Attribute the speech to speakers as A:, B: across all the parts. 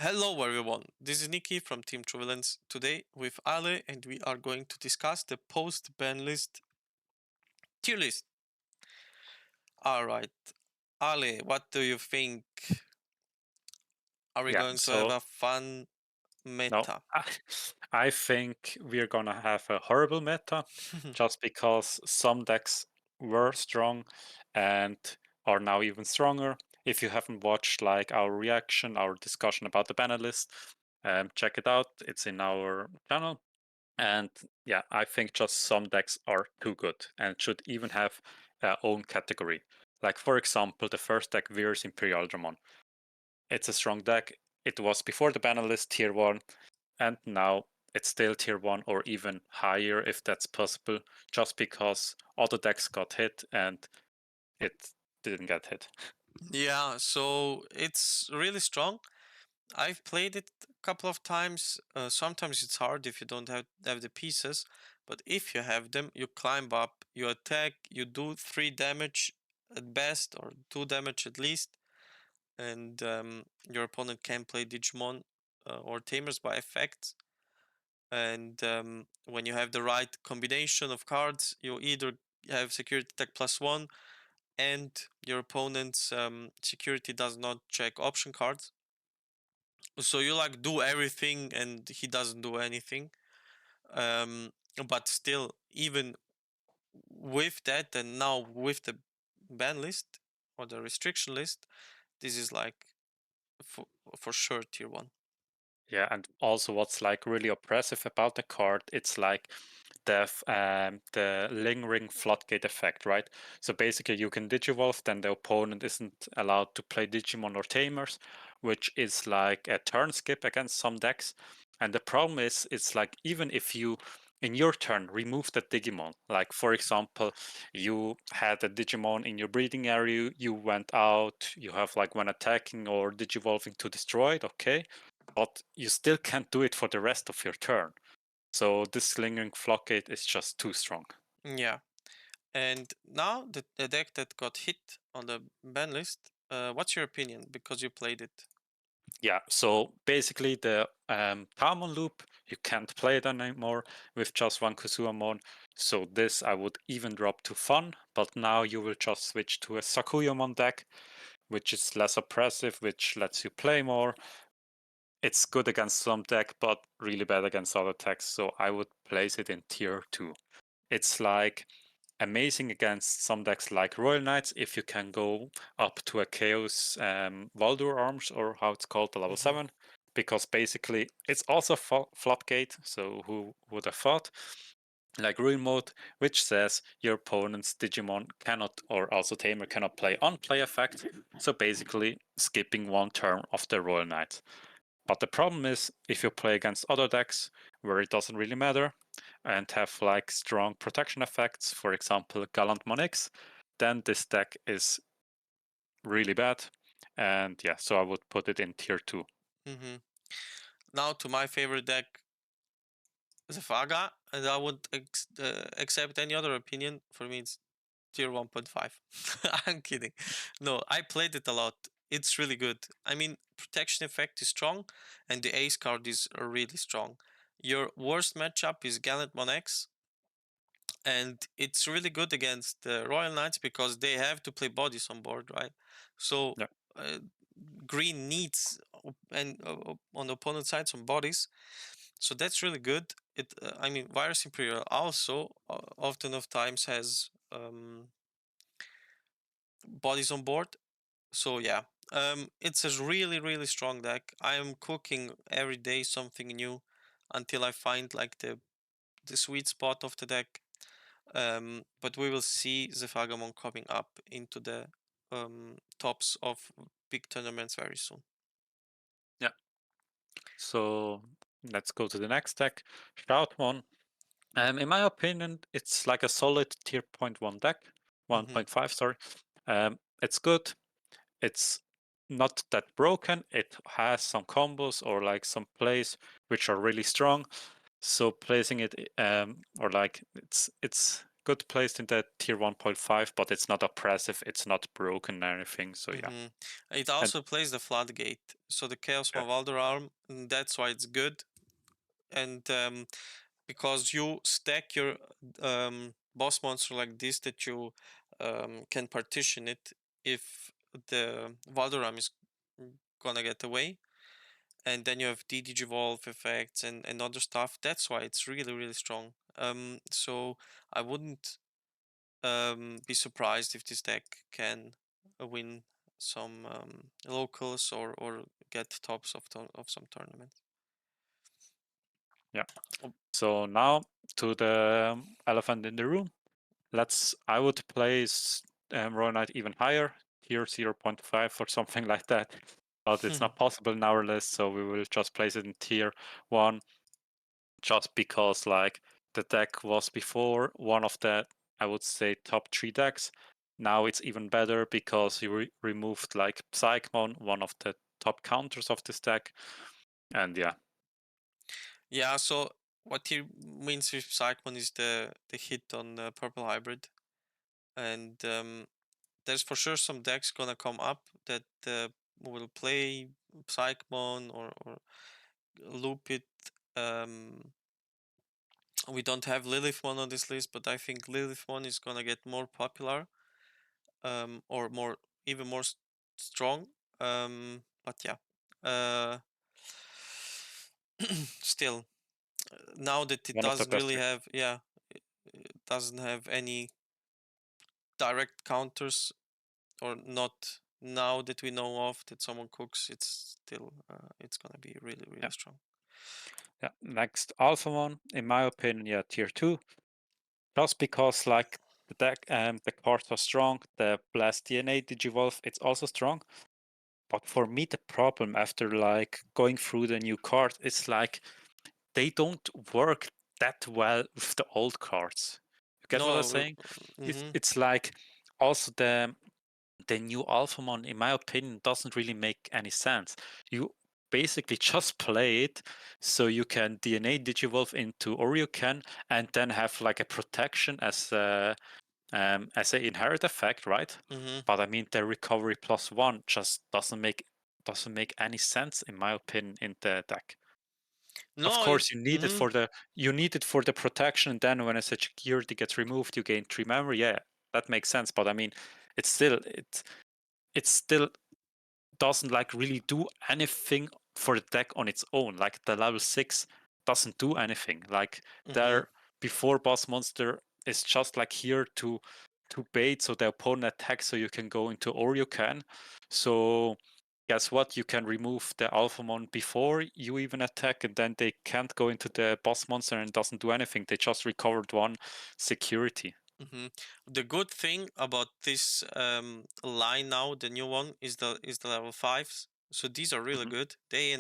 A: Hello everyone, this is Nikki from Team Truvalence today with Ale, and we are going to discuss the post-ban list tier list. Alright, Ale, what do you think? Are we
B: Yeah,
A: going to have
B: so
A: a fun
B: no,
A: meta?
B: I think we're gonna have a horrible meta just because some decks were strong and are now even stronger. If you haven't watched like our reaction, our discussion about the banner list, check it out. It's in our channel. And yeah, I think just some decks are too good and should even have their own category. Like for example, the first deck, Veer's Imperial. It's a strong deck. It was before the banner list tier 1, and now it's still tier 1 or even higher if that's possible, just because other decks got hit and it didn't get hit.
A: Yeah, so it's really strong. I've played it a couple of times. Sometimes it's hard if you don't have the pieces, but if you have them, you climb up, you attack, you do 3 damage at best or 2 damage at least, and your opponent can play Digimon or Tamers by effect. And when you have the right combination of cards, you either have security attack +1 and your opponent's security does not check option cards. So you like do everything and he doesn't do anything. But still, even with that, and now with the ban list or the restriction list, this is like for sure tier 1.
B: Yeah, and also what's like really oppressive about the card, it's like the lingering floodgate effect, right? So basically you can digivolve, then the opponent isn't allowed to play Digimon or Tamers, which is like a turn skip against some decks. And the problem is, it's like even if you in your turn remove the Digimon, like for example, you had a Digimon in your breeding area, you went out, you have like when attacking or digivolving to destroy it, okay, but you still can't do it for the rest of your turn. So this lingering floodgate is just too strong.
A: Yeah. And now the deck that got hit on the ban list, what's your opinion? Because you played it.
B: Yeah, so basically the Talmon loop, you can't play it anymore with just one Kusumon. So this I would even drop to Fun, but now you will just switch to a Sakuyamon deck, which is less oppressive, which lets you play more. It's good against some deck, but really bad against other decks, so I would place it in tier 2. It's like amazing against some decks like Royal Knights if you can go up to a Chaos Valdur Arms, or how it's called, the level 7, because basically it's also Floodgate, so who would have thought? Like Ruin Mode, which says your opponent's Digimon cannot, or also Tamer cannot play on play effect, so basically skipping one turn of the Royal Knight. But the problem is, if you play against other decks where it doesn't really matter and have like strong protection effects, for example, Gallantmon X, then this deck is really bad. And yeah, so I would put it in tier 2.
A: Mm-hmm. Now to my favorite deck, Zafaga, and I would accept any other opinion. For me, it's tier 1.5. I'm kidding. No, I played it a lot. It's really good. I mean, protection effect is strong, and the ace card is really strong. Your worst matchup is Gallantmon X, and it's really good against the Royal Knights because they have to play bodies on board, right? So
B: Yeah.
A: uh, green needs on the opponent side some bodies, so that's really good. I mean, Virus Imperial also often of times has bodies on board. So yeah, it's a really strong deck. I am cooking every day something new until I find like the sweet spot of the deck. But we will see Zafagamon coming up into the tops of big tournaments very soon.
B: Yeah. So let's go to the next deck, Shoutmon. In my opinion, it's like a solid tier 0.1 deck, 1.5, sorry. It's good. It's not that broken. It has some combos or like some plays which are really strong. So placing it or like it's good placed in the tier 1.5, but it's not oppressive, it's not broken or anything. So yeah.
A: It also plays the Floodgate, so the Chaosmon Valderarm, and that's why it's good. And because you stack your boss monster like this, that you can partition it if the Valderarm is gonna get away, and then you have Digivolve effects and other stuff. That's why it's really, really strong. So I wouldn't be surprised if this deck can win some locals or get tops of some tournaments.
B: Yeah. So now to the elephant in the room. I would place Royal Knight even higher, tier 0.5 or something like that. But it's not possible in our list, so we will just place it in tier 1, just because like the deck was before one of the, I would say, top 3 decks. Now it's even better because you removed like Psychmon, one of the top counters of this deck. And yeah.
A: Yeah, so what he means with Psychmon is the hit on the purple hybrid. And there's for sure some decks gonna come up that will play Psychmon or loop it. We don't have Lilithmon on this list, but I think Lilithmon is gonna get more popular, or even more strong. But yeah, still, now that it
B: One of the
A: doesn't
B: best
A: really have, it doesn't have any direct counters, or not now that we know of that someone cooks. It's still, it's gonna be really, really strong.
B: Yeah, next Alphamon, in my opinion, yeah, tier 2. Just because like the deck the cards are strong, the Blast DNA Digivolve, it's also strong. But for me the problem after like going through the new cards, it's like they don't work that well with the old cards. You get what I'm saying? It's like also the new Alphamon, in my opinion, doesn't really make any sense. You basically just play it so you can DNA Digivolve into Oryuken and then have like a protection as a inherit effect, right? But I mean the recovery +1 just doesn't make any sense in my opinion in the deck.
A: No,
B: of course you need it for the protection, and then when a security gets removed you gain 3 memory. Yeah, that makes sense, but I mean it's still doesn't like really do anything for the deck on its own. Like the level 6 doesn't do anything. Like their before boss monster is just like here to bait so the opponent attacks so you can go into Oryuken. So guess what? You can remove the Alphamon before you even attack, and then they can't go into the boss monster and doesn't do anything. They just recovered 1 security.
A: The good thing about this line now, the new one, is the level 5s. So these are really good. They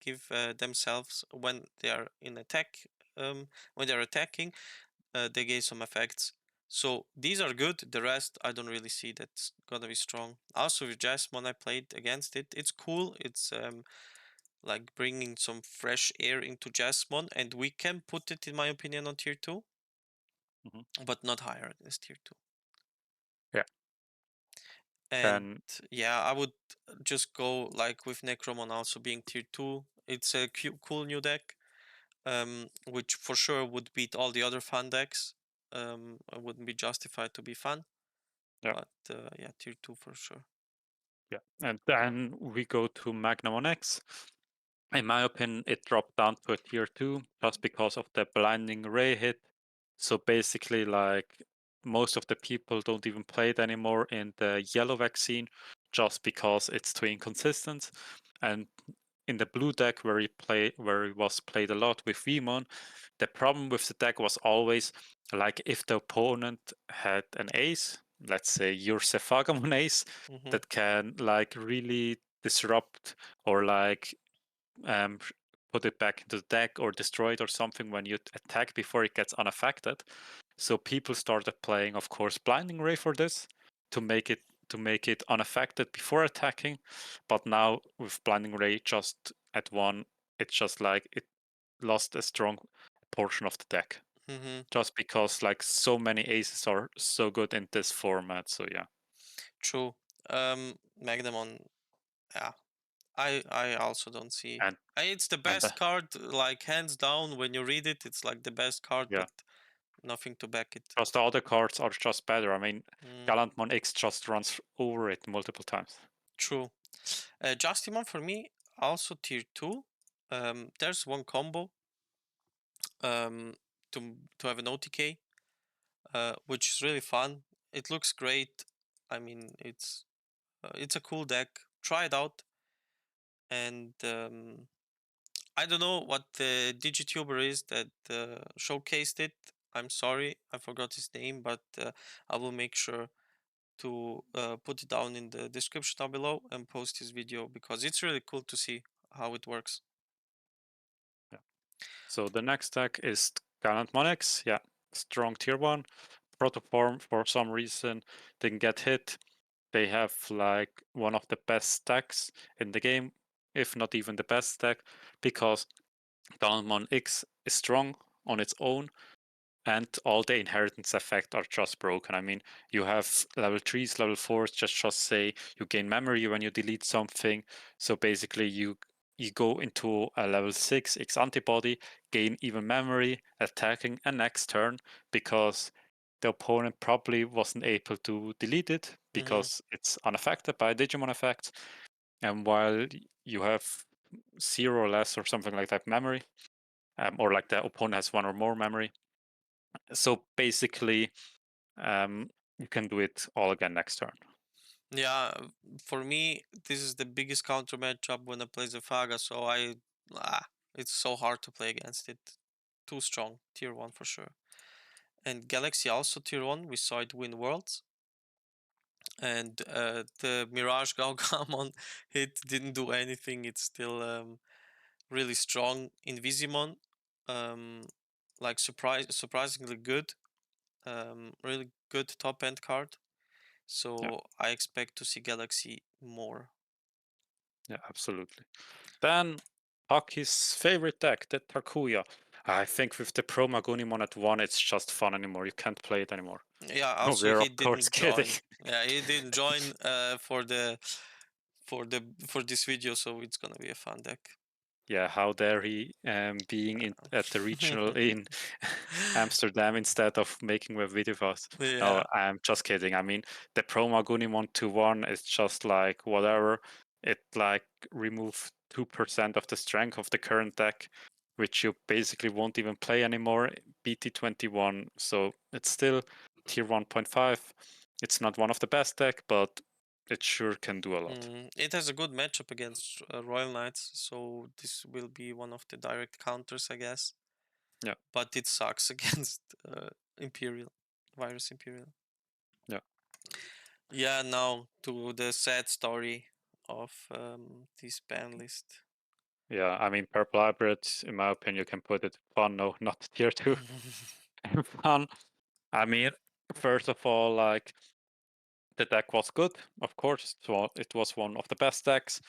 A: give themselves when they are in attack, when they're attacking, they gave some effects. So these are good. The rest I don't really see that's gonna be strong. Also with Jasmine, I played against it. It's cool. It's like bringing some fresh air into Jasmine, and we can put it, in my opinion, on tier 2, but not higher as tier 2.
B: Yeah.
A: And yeah, I would just go like with Necromon also being tier 2. It's a cool new deck, which for sure would beat all the other fun decks. It wouldn't be justified to be fun.
B: Yeah.
A: But yeah, tier 2 for sure.
B: Yeah, and then we go to Magnamon X. In my opinion, it dropped down to a tier 2 just because of the blinding ray hit. So basically, like most of the people don't even play it anymore in the yellow vaccine just because it's too inconsistent. And in the blue deck where it was played a lot with Vmon, the problem with the deck was always like if the opponent had an ace, let's say your Zafagamon ace, that can like really disrupt or like put it back into the deck or destroy it or something when you attack before it gets unaffected. So people started playing, of course, Blinding Ray for this to make it unaffected before attacking. But now with Blinding Ray just at 1, it's just like it lost a strong portion of the deck.
A: Mm-hmm.
B: just because like so many aces are so good in this format. So yeah.
A: True. Magnamon, yeah. I also don't see.
B: And
A: It's the
B: and
A: best card, like hands down. When you read it, it's like the best card,
B: yeah,
A: but nothing to back it.
B: just the other cards are just better. I mean,
A: Mm,
B: Gallantmon X just runs over it multiple times.
A: true. Justimon for me also tier 2. There's one combo um, to have an OTK, which is really fun. It looks great. I mean, it's a cool deck. Try it out. And I don't know what the Digituber is that showcased it. I'm sorry, I forgot his name, but I will make sure to put it down in the description down below and post his video because it's really cool to see how it works.
B: Yeah. So the next deck is Gallantmon X. Yeah, strong tier 1. Protoform for some reason didn't get hit. They have like one of the best stacks in the game, if not even the best stack, because Gallantmon X is strong on its own, and all the inheritance effects are just broken. I mean, you have level 3s, level 4s, just say you gain memory when you delete something. So basically you go into a level 6 X antibody, gain even memory, attacking a next turn, because the opponent probably wasn't able to delete it
A: Mm-hmm.
B: because it's unaffected by Digimon effects. And while you have 0 or less or something like that memory, or like the opponent has 1 or more memory. So basically, you can do it all again next turn.
A: Yeah, for me, this is the biggest counter matchup when I play Zafaga, so it's so hard to play against it. Too strong, tier 1 for sure. And Galaxy also tier 1, we saw it win Worlds. And the Mirage Galgamon hit didn't do anything, it's still really strong. Invisimon, um, like surprisingly good, really good top end card.
B: Yeah,
A: So I expect to see Galaxy more.
B: yeah, absolutely. Then Aki's favorite deck, the Takuya. I think with the Pro Magunimon at 1, it's just fun anymore. You can't play it anymore.
A: Yeah,
B: No,
A: also
B: we're
A: he
B: of course
A: didn't
B: kidding.
A: join. Yeah, he didn't join for this video, so it's gonna be a fun deck.
B: Yeah, how dare he being at the regional in Amsterdam instead of making a video for us. No,
A: Yeah.
B: I'm just kidding. I mean, the Pro Magunimon 2-1 is just like whatever. It like remove 2% of the strength of the current deck, which you basically won't even play anymore. BT21, so it's still tier 1.5. It's not one of the best deck, but it sure can do a lot.
A: It has a good matchup against Royal Knights, so this will be one of the direct counters, I guess.
B: Yeah.
A: But it sucks against Imperial, Virus Imperial.
B: Yeah.
A: Yeah, now to the sad story of this ban list.
B: Yeah, I mean, Purple Hybrid, in my opinion, you can put it fun. No, not tier 2. Fun. I mean, first of all, like, the deck was good, of course. So it was one of the best decks.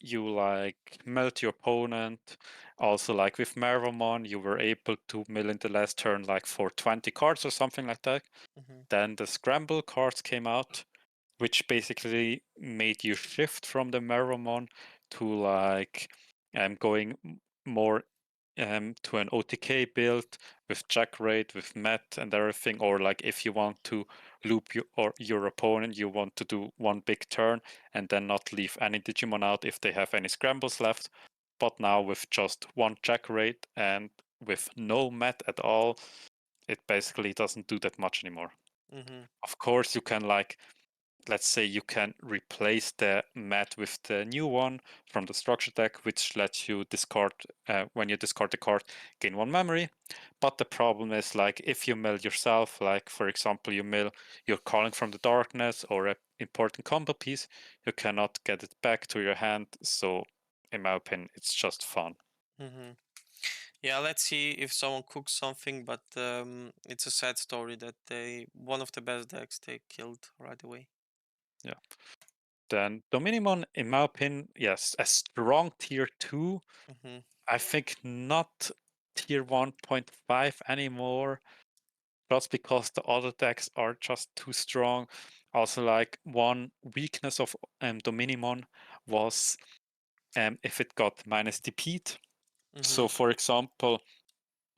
B: You like melt your opponent. Also, like with Magnamon, you were able to mill in the last turn like for 20 cards or something like that.
A: Mhm.
B: Then the scramble cards came out, which basically made you shift from the Magnamon to like going more to an OTK build with check rate, with met and everything, or like if you want to loop your opponent, you want to do one big turn and then not leave any Digimon out if they have any scrambles left. But now with just one check rate and with no met at all, it basically doesn't do that much anymore.
A: Mhm.
B: Of course, you can like, let's say you can replace the mat with the new one from the structure deck, which lets you discard, when you discard the card, gain 1 memory. But the problem is, like, if you mill yourself, like for example, you mill your Calling from the Darkness or an important combo piece, you cannot get it back to your hand. So, in my opinion, it's just fun.
A: Mhm. Yeah, let's see if someone cooks something, but it's a sad story that one of the best decks they killed right away.
B: Yeah. Then Dominimon, in my opinion, yes, a strong tier 2.
A: Mhm.
B: I think not tier 1.5 anymore, just because the other decks are just too strong. Also, like one weakness of Dominimon was if it got minus DP'd. So, for example,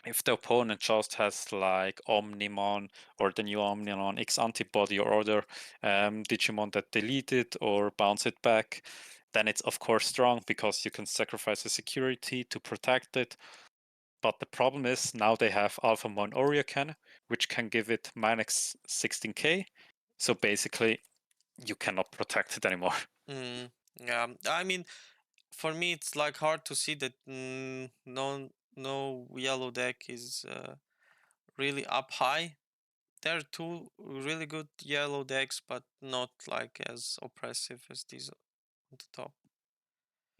B: if the opponent just has like Omnimon or the new Omnimon X antibody or other Digimon that delete it or bounce it back, then it's of course strong because you can sacrifice the security to protect it. But the problem is now they have Alphamon Oriocan, which can give it minus 16k. So basically, you cannot protect it anymore.
A: Yeah, I mean, for me, it's like hard to see that no yellow deck is really up high. There are two really good yellow decks, but not like as oppressive as these on the top.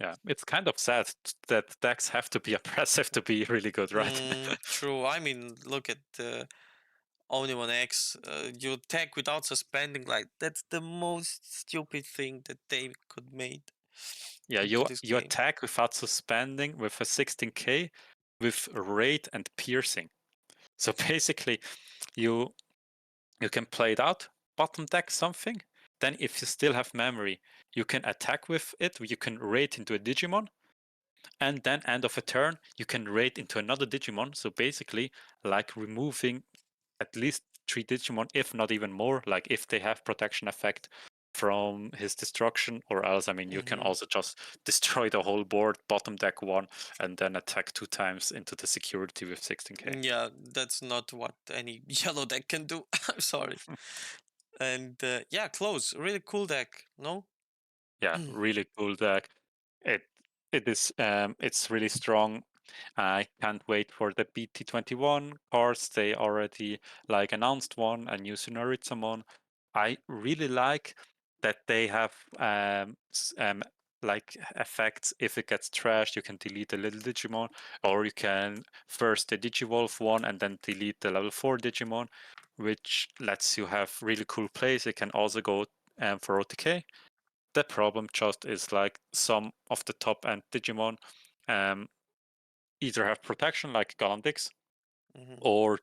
B: Yeah, it's kind of sad that decks have to be oppressive to be really good, right?
A: True. I mean, look at the Omnimon X. You attack without suspending. Like that's the most stupid thing that they could made
B: Yeah,
A: into
B: you
A: this
B: you
A: game.
B: attack without suspending with a 16k with raid and piercing. So basically, you you can play it out, bottom deck something. Then if you still have memory, you can attack with it. You can raid into a Digimon, and then end of a turn, you can raid into another Digimon. So basically, like removing at least 3 Digimon, if not even more. Like if they have protection effect from his destruction, or else, I mean, you can also just destroy the whole board, bottom deck one, and then attack 2 times into the security with 16k.
A: Yeah, that's not what any yellow deck can do. I'm sorry. And yeah, close. Really cool deck. No.
B: Yeah, really cool deck. It it is it's really strong. I can't wait for the BT21 cards. They already like announced one, a new Sonorizamon. I really like that they have like effects. If it gets trashed, you can delete the little Digimon, or you can first the Digivolve one and then delete the level 4 Digimon, which lets you have really cool plays. It can also go for OTK. The problem just is like some of the top end Digimon either have protection like Gallantmon, or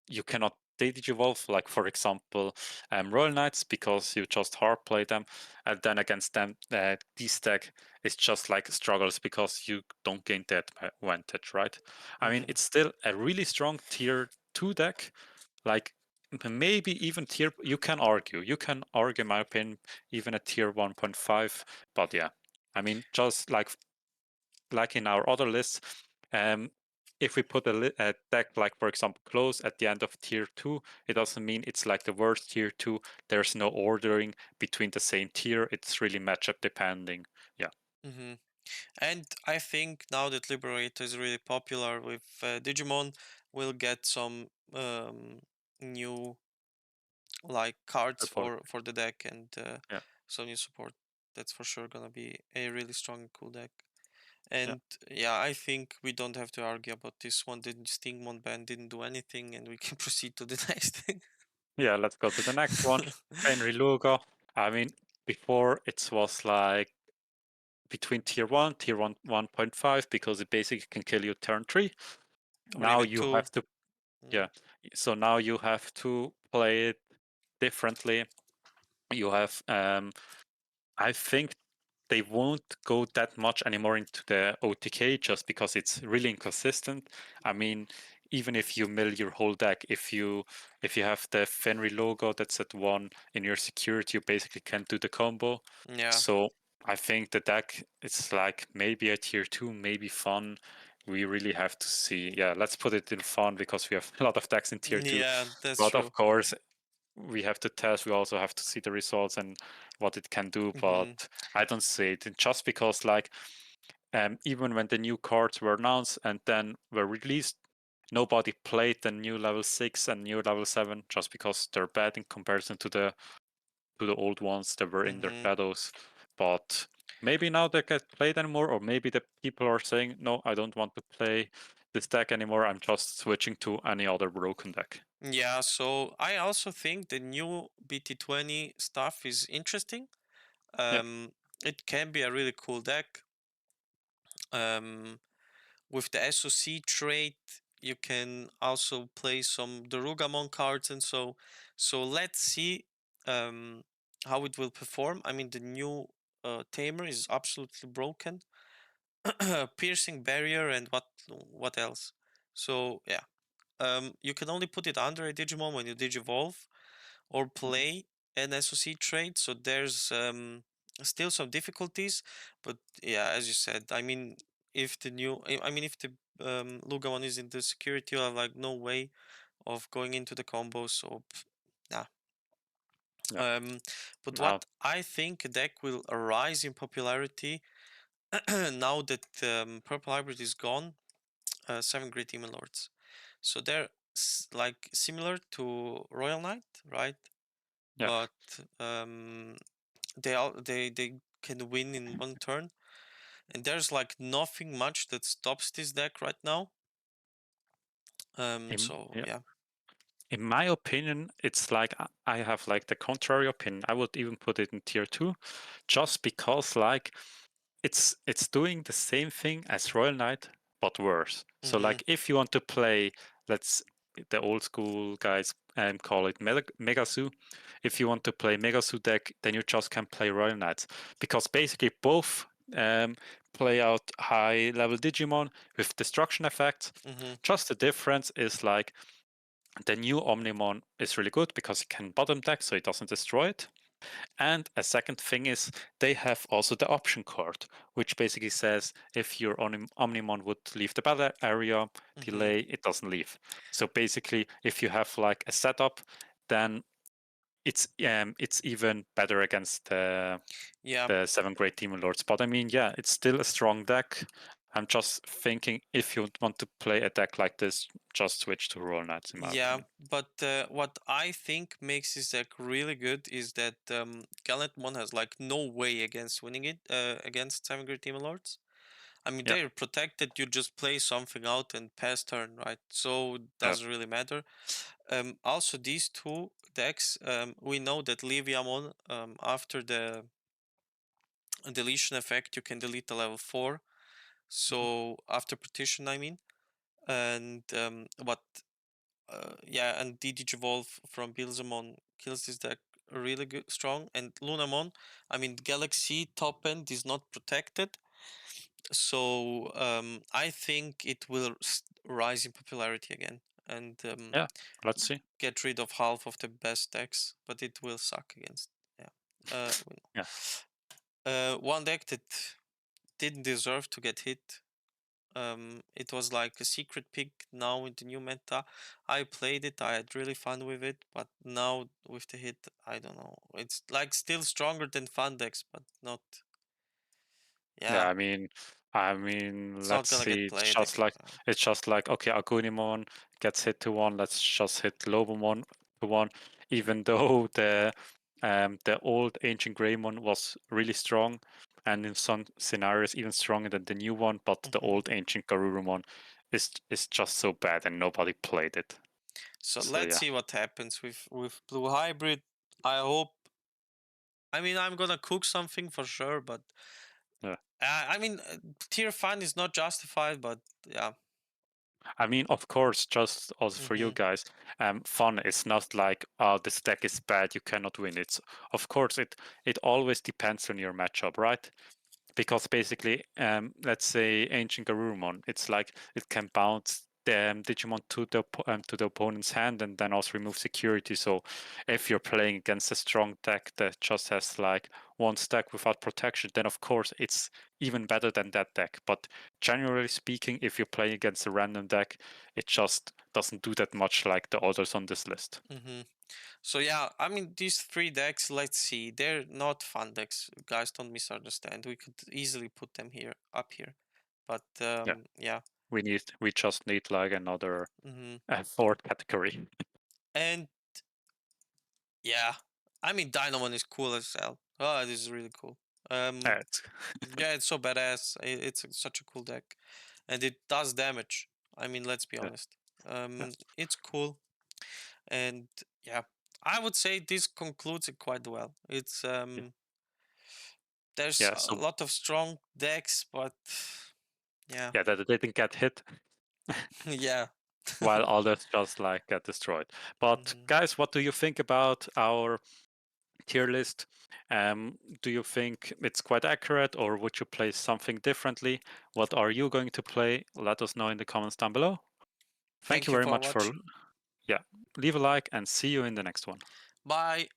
B: you cannot Digivolve, like for example Royal Knights, because you just hard play them, and then against them this deck is just like struggles because you don't gain that advantage, right? I mean, it's still a really strong tier 2 deck, like maybe even tier, you can argue in my opinion even a tier 1.5, but yeah, I mean, just like in our other lists, if we put a deck like for example close at the end of tier 2, it doesn't mean it's like the worst tier 2. There's no ordering between the same tier. It's really matchup depending. Yeah.
A: And I think now that Liberator is really popular with Digimon, we'll get some new like cards
B: Support.
A: for the deck and
B: Yeah.
A: some new support. That's for sure gonna be a really strong and cool deck.
B: Yeah.
A: And yeah, I think we don't have to argue about this one. The Stingmon band didn't do anything, and we can proceed to the next thing.
B: Yeah, let's go to the next one. Fenriloogamon. I mean, before it was like between tier 1, tier 1.5, because it basically can kill you turn 3.
A: Or
B: Now
A: even
B: you
A: two.
B: have to, yeah. So now you have to play it differently. You have, I think they won't go that much anymore into the OTK just because it's really inconsistent. I mean, even if you mill your whole deck, if you have the Fenry logo that's at 1 in your security, you basically can't do the combo.
A: Yeah.
B: So I think the deck it's like maybe a tier 2, maybe fun. We really have to see. Yeah, let's put it in fun because we have a lot of decks in tier 2.
A: Yeah, that's
B: But
A: true.
B: of course, we have to test. We also have to see the results and what it can do. But I don't see it. And just because, like, even when the new cards were announced and then were released, nobody played the new level 6 and new level 7 just because they're bad in comparison to the old ones that were in their shadows. But maybe now they get played anymore, or maybe the people are saying, no, I don't want to play this deck anymore. I'm just switching to any other broken deck.
A: Yeah, so I also think the new BT20 stuff is interesting.
B: Yeah.
A: It can be a really cool deck. Um, with the SOC trait, you can also play some Derugamon cards and so. So let's see how it will perform. I mean, the new Tamer is absolutely broken. Piercing barrier and what else? So yeah, you can only put it under a Digimon when you Digivolve or play an SOC trait. So there's still some difficulties, but yeah, as you said, I mean, if the Lugamon is in the security, you have like no way of going into the combo. So yeah.
B: Yeah.
A: But
B: Now,
A: what I think a deck will rise in popularity now that Purple Hybrid is gone, 7 Great Demon Lords. So they're like similar to Royal Knight, right?
B: yeah.
A: But they can win in one turn, and there's like nothing much that stops this deck right now. So
B: Yeah.
A: yeah.
B: In my opinion, it's like I have like the contrary opinion. I would even put it in tier 2, just because like it's doing the same thing as Royal Knight, but worse. So like if you want to play, let's the old school guys call it Megazoo. If you want to play Megazoo deck, then you just can play Royal Knights, because basically both play out high level Digimon with destruction effects. Just the difference is like the new Omnimon is really good because it can bottom deck, so it doesn't destroy it. And a second thing is they have also the option card, which basically says if your Omnimon would leave the battle area, delay, it doesn't leave. So basically, if you have like a setup, then it's even better against the 7 Great Demon Lords. But I mean, yeah, it's still a strong deck. I'm just thinking if you want to play a deck like this, just switch to Royal Knights, in my opinion.
A: But what I think makes this deck really good is that Gallantmon has like no way against winning it against 7 Great Demon Lords. I mean,
B: Yeah.
A: they're protected. You just play something out and pass turn, right? So it doesn't really matter. Also, these two decks, we know that Liviamon, after the deletion effect, you can delete the level 4. So after partition, I mean, and and Digivolve from Bilzamon kills this deck really good, strong. And Lunamon, I mean, Galaxy top end is not protected, so I think it will rise in popularity again and
B: Yeah, let's see.
A: get rid of half of the best decks, but it will suck against. Yeah. One deck that didn't deserve to get hit. It was like a secret pick now in the new meta. I played it, I had really fun with it, but now with the hit, I don't know. It's like still stronger than Fundex, but not.
B: Yeah,
A: Yeah,
B: I mean,
A: it's not
B: let's
A: gonna get
B: see.
A: played.
B: It's just like okay, Agunimon gets hit to 1. Let's just hit Lobomon to 1. Even though the old ancient Greymon was really strong, and in some scenarios even stronger than the new one, but the old ancient Garurumon is just so bad and nobody played it.
A: So
B: So
A: let's
B: yeah,
A: see what happens with Blue Hybrid. I hope. I mean, I'm gonna cook something for sure, but
B: yeah.
A: I mean, tier fun is not justified, but yeah.
B: I mean, of course, just also for you guys, fun is not like, oh, this deck is bad, you cannot win. It's of course it always depends on your matchup, right? Because basically, let's say Ancient Garurumon, it's like it can bounce the Digimon to the opponent's hand and then also remove security. So if you're playing against a strong deck that just has like one stack without protection, then of course it's even better than that deck. But generally speaking, if you're playing against a random deck, it just doesn't do that much like the others on this list.
A: So yeah, I mean these 3 decks, let's see, they're not fun decks. Guys, don't misunderstand. We could easily put them here up here. But
B: Yeah,
A: yeah.
B: we just need like another
A: hmm
B: fourth category.
A: And yeah, I mean Dynamon is cool as hell. Oh, this is really cool.
B: It's-
A: Yeah, it's so badass. It's such a cool deck. And it does damage. I mean, let's be
B: yeah,
A: honest.
B: yeah,
A: It's cool. And yeah, I would say this concludes it quite well. It's
B: yeah.
A: there's
B: Yeah,
A: a
B: so
A: lot of strong decks, but Yeah.
B: Yeah, that they didn't get hit
A: Yeah.
B: while others just like get destroyed. But
A: Mhm.
B: guys, what do you think about our tier list? Do you think it's quite accurate, or would you play something differently? What are you going to play? Let us know in the comments down below. Thank
A: Thank
B: you
A: you
B: very
A: for
B: much for
A: watching.
B: leave a like and see you in the next one.
A: Bye.